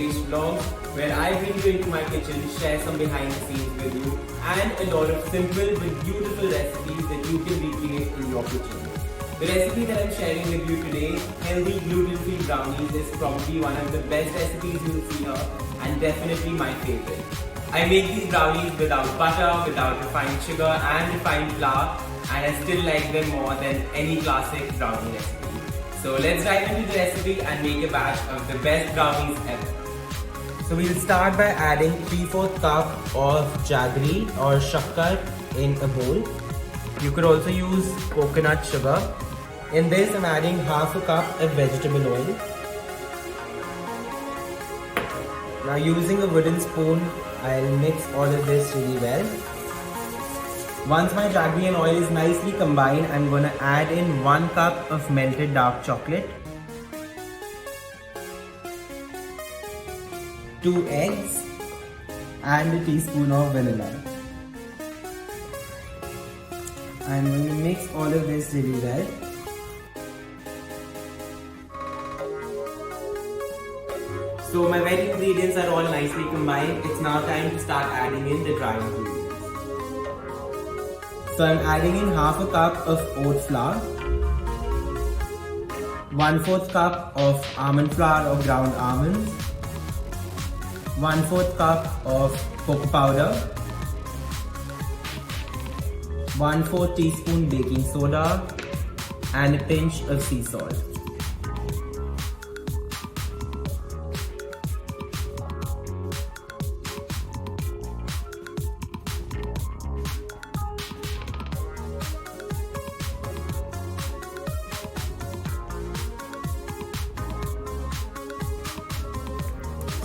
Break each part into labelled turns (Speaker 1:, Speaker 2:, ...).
Speaker 1: series vlogs where I bring you into my kitchen, share some behind the scenes with you and a lot of simple but beautiful recipes that you can recreate in your kitchen. The recipe that I'm sharing with you today, healthy gluten-free brownies, is probably one of the best recipes you'll see here and definitely my favorite. I make these brownies without butter, without refined sugar and refined flour, and I still like them more than any classic brownie recipe. So let's dive into the recipe and make a batch of the best brownies ever. So we'll start by adding 3/4 cup of jaggery or shakkar in a bowl. You could also use coconut sugar. In this I'm adding half a cup of vegetable oil. Now using a wooden spoon, I'll mix all of this really well. Once my jaggery and oil is nicely combined, I'm going to add in 1 cup of melted dark chocolate, 2 eggs and a teaspoon of vanilla. I'm going to mix all of this really well. So my wet ingredients are all nicely combined. It's now time to start adding in the dry ingredients. So I'm adding in half a cup of oat flour, 1/4 cup of almond flour or ground almonds, 1/4 cup of cocoa powder, 1/4 teaspoon baking soda and a pinch of sea salt.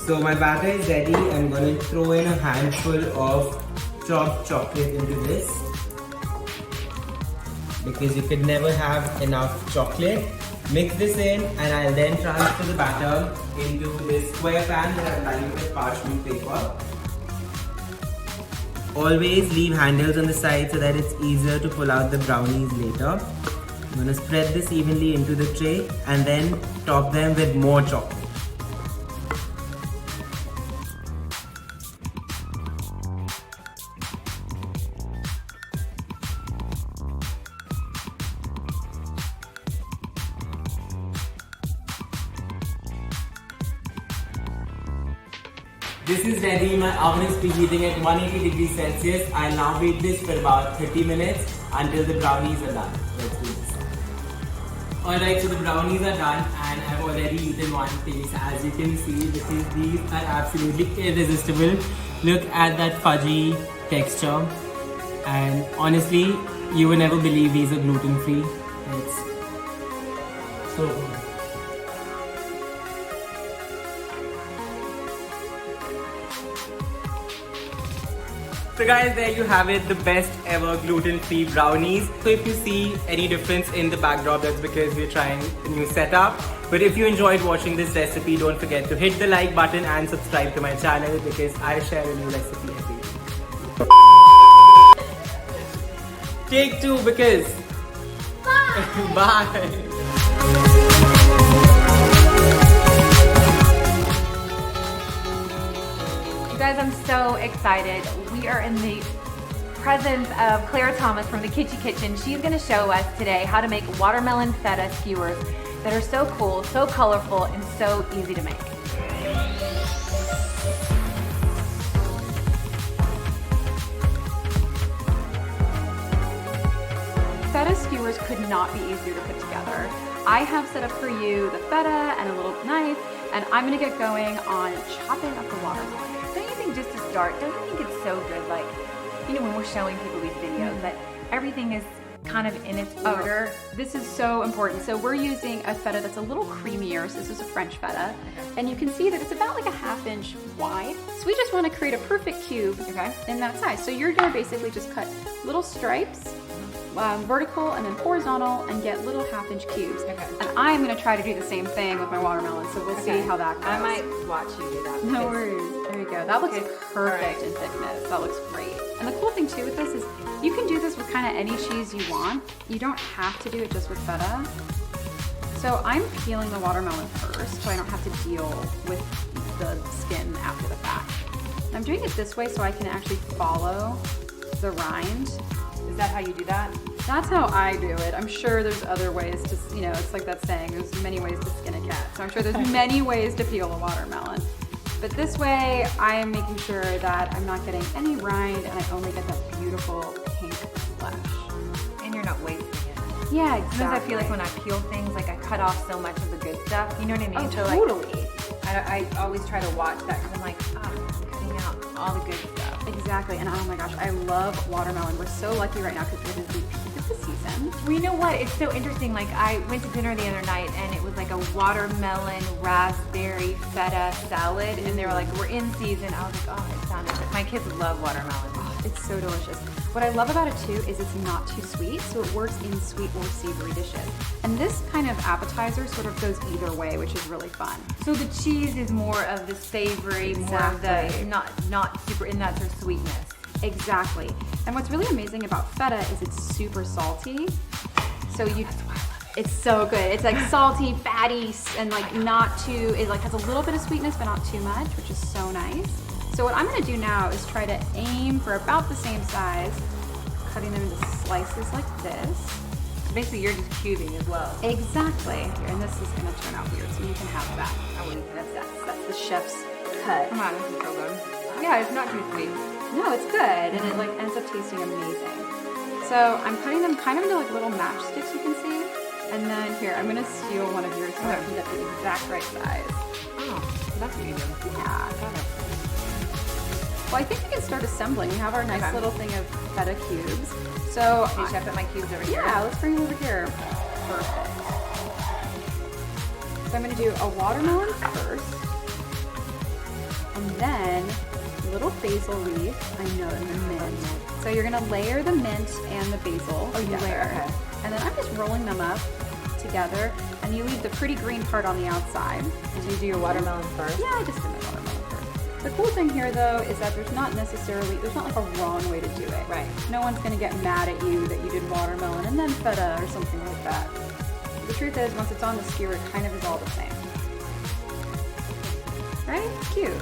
Speaker 1: So my batter is ready. I'm going to throw in a handful of chopped chocolate into this, because you could never have enough chocolate. Mix this in and I'll then transfer the batter into this square pan that I've lined with parchment paper. Always leave handles on the side so that it's easier to pull out the brownies later. I'm going to spread this evenly into the tray and then top them with more chocolate. This is ready. My oven is preheating at 180 degrees Celsius. I'll now wait this for about 30 minutes until the brownies are done. Let's do this. Alright, so the brownies are done and I've already eaten one piece. As you can see, because these are absolutely irresistible. Look at that fudgy texture. And honestly, you would never believe these are gluten-free. It's so good. So guys, there you have it, the best ever gluten-free brownies. So if you see any difference in the backdrop, that's because we're trying a new setup. But if you enjoyed watching this recipe, don't forget to hit the like button and subscribe to my channel, because I share a new recipe every week. Take 2 because... Bye! Bye!
Speaker 2: You guys, I'm so excited. We are in the presence of Claire Thomas from the Kitschy Kitchen. She's gonna show us today how to make watermelon feta skewers that are so cool, so colorful, and so easy to make. Feta skewers could not be easier to put together. I have set up for you the feta and a little knife, and I'm gonna get going on chopping up the watermelon. Don't you think, just to start, don't you think it's so good, like, you know, when we're showing people these videos, that everything is kind of in its order? This is so important. So we're using a feta that's a little creamier, so this is a French feta, and you can see that it's about like a 1/2 inch wide. So we just want to create a perfect cube, okay, in that size. So you're gonna basically just cut little stripes, vertical and then horizontal, and get little 1/2 inch cubes. Okay. And I'm gonna try to do the same thing with my watermelon, so we'll see how that goes.
Speaker 3: I might watch you do that.
Speaker 2: No worries. There you go. That looks perfect in thickness. That looks great. And the cool thing too with this is you can do this with kind of any cheese you want. You don't have to do it just with feta. So I'm peeling the watermelon first so I don't have to deal with the skin after the fact. I'm doing it this way so I can actually follow the rind.
Speaker 3: Is that how you do that?
Speaker 2: That's how I do it. I'm sure there's other ways to, it's like that saying, there's many ways to skin a cat. So I'm sure there's many ways to peel a watermelon. But this way, I am making sure that I'm not getting any rind and I only get that beautiful pink flesh.
Speaker 3: And you're not wasting it.
Speaker 2: Yeah, exactly.
Speaker 3: Sometimes I feel like when I peel things, like I cut off so much of the good stuff. You know what I mean?
Speaker 2: Oh,
Speaker 3: So, like,
Speaker 2: totally.
Speaker 3: I always try to watch that because I'm like, I'm cutting out all the good stuff.
Speaker 2: Exactly, and oh my gosh, I love watermelon. We're so lucky right now because it is the peak of the season.
Speaker 3: Well, you know what? It's so interesting. Like, I went to dinner the other night and it was like a watermelon, raspberry, feta salad. And they were like, we're in season. I was like, oh, it sounded good. My kids love watermelon.
Speaker 2: Oh, it's so delicious. What I love about it too is it's not too sweet, so it works in sweet or savory dishes. And this kind of appetizer sort of goes either way, which is really fun.
Speaker 3: So the cheese is more of the savory, more of the not super, and that's her sweetness.
Speaker 2: Exactly. And what's really amazing about feta is it's super salty. So it's so good. It's like salty, fatty, and like not too, it like has a little bit of sweetness, but not too much, which is so nice. So what I'm gonna do now is try to aim for about the same size, cutting them into slices like this.
Speaker 3: So basically you're just cubing as well.
Speaker 2: Exactly. Here, and this is gonna turn out weird, so you can have that. That's the chef's cut.
Speaker 3: Come on, this is so good. Yeah, it's not too sweet.
Speaker 2: No, it's good, and it like ends up tasting amazing. So I'm cutting them kind of into like little matchsticks, you can see. And then here, I'm gonna steal one of yours so I can get the exact right size.
Speaker 3: Oh, that's what you do.
Speaker 2: Yeah.
Speaker 3: Got it.
Speaker 2: Well, I think we can start assembling. We have our nice little thing of feta cubes. So
Speaker 3: Should I put my cubes over here?
Speaker 2: yeah, let's bring them over here. Perfect. So I'm gonna do a watermelon first, and then a little basil leaf. I know, and the mint. So you're gonna layer the mint and the basil together.
Speaker 3: Okay.
Speaker 2: And then I'm just rolling them up together, and you leave the pretty green part on the outside.
Speaker 3: Did you do your watermelon first?
Speaker 2: Yeah, I just did my watermelon first. The cool thing here though is that there's not like a wrong way to do it.
Speaker 3: Right.
Speaker 2: No one's gonna get mad at you that you did watermelon and then feta or something like that. The truth is, once it's on the skewer, it kind of is all the same. Right? Cute.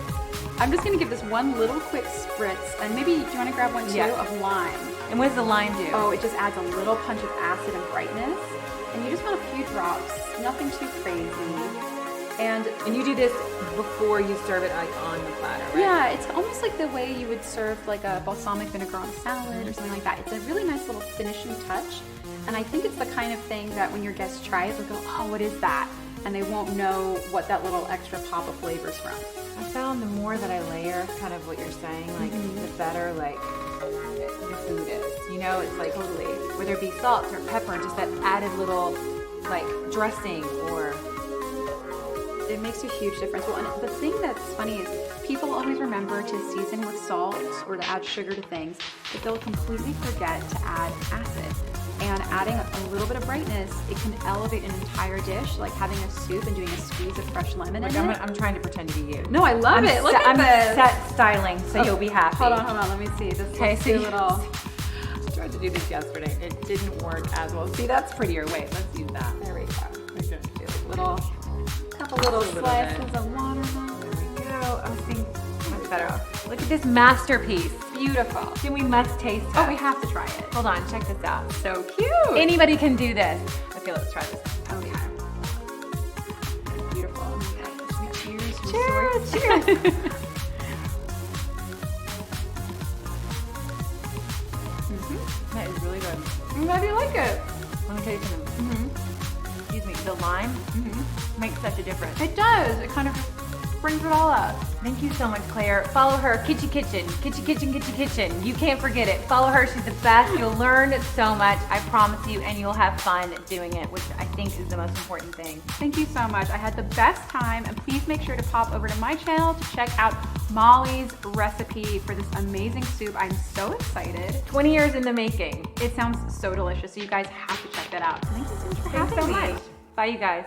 Speaker 2: I'm just gonna give this one little quick spritz, and maybe, do you wanna grab one too, of lime?
Speaker 3: And what does the lime do?
Speaker 2: Oh, it just adds a little punch of acid and brightness. And you just want a few drops, nothing too crazy. And
Speaker 3: you do this before you serve it like on the platter, right?
Speaker 2: yeah, it's almost like the way you would serve like a balsamic vinegar on a salad or something like that. It's a really nice little finishing touch. And I think it's the kind of thing that when your guests try it, they'll go, oh, what is that? And they won't know what that little extra pop of flavor is from.
Speaker 3: I found the more that I layer, kind of what you're saying, like the better like the food is. You know, it's like
Speaker 2: Totally.
Speaker 3: whether it be salt or pepper, just that added little like dressing or
Speaker 2: It makes a huge difference. Well, and the thing that's funny is people always remember to season with salt or to add sugar to things, but they'll completely forget to add acid. And adding a little bit of brightness, it can elevate an entire dish, like having a soup and doing a squeeze of fresh lemon
Speaker 3: like
Speaker 2: in it.
Speaker 3: I'm trying to pretend to be you.
Speaker 2: No, I love it. Look at
Speaker 3: I'm
Speaker 2: this.
Speaker 3: set styling, so you'll be happy.
Speaker 2: Hold on. Let me see. This
Speaker 3: Okay,
Speaker 2: looks
Speaker 3: see?
Speaker 2: a little.
Speaker 3: I tried to do this yesterday. It didn't work as well. See, that's prettier. Wait, let's use that.
Speaker 2: There we go.
Speaker 3: We're gonna do a
Speaker 2: Little, couple little
Speaker 3: little
Speaker 2: slices
Speaker 3: bit.
Speaker 2: of watermelon.
Speaker 3: There we go. Oh, see, much better. Look at this masterpiece.
Speaker 2: Beautiful.
Speaker 3: Then we must taste it.
Speaker 2: Oh, we have to try it.
Speaker 3: Hold on, check this out.
Speaker 2: So cute.
Speaker 3: Anybody can do this. Okay, let's try this.
Speaker 2: Okay. Beautiful. Cheers.
Speaker 3: Cheers.
Speaker 2: Cheers.
Speaker 3: That is really good.
Speaker 2: I'm glad you like it.
Speaker 3: Let me tell you something. Excuse me, the lime makes such a difference.
Speaker 2: It does. It kind of just brings it all up.
Speaker 3: Thank you so much, Claire. Follow her, Kitschy Kitchen. Kitschy Kitchen, Kitschy Kitchen. You can't forget it. Follow her. She's the best. You'll learn so much, I promise you, and you'll have fun doing it, which I think is the most important thing.
Speaker 2: Thank you so much. I had the best time, and please make sure to pop over to my channel to check out Molly's recipe for this amazing soup. I'm so excited.
Speaker 3: 20 years in the making.
Speaker 2: It sounds so delicious, so you guys have to check that out. Thank you so much for
Speaker 3: Thanks
Speaker 2: having
Speaker 3: so
Speaker 2: me.
Speaker 3: much. Bye, you guys.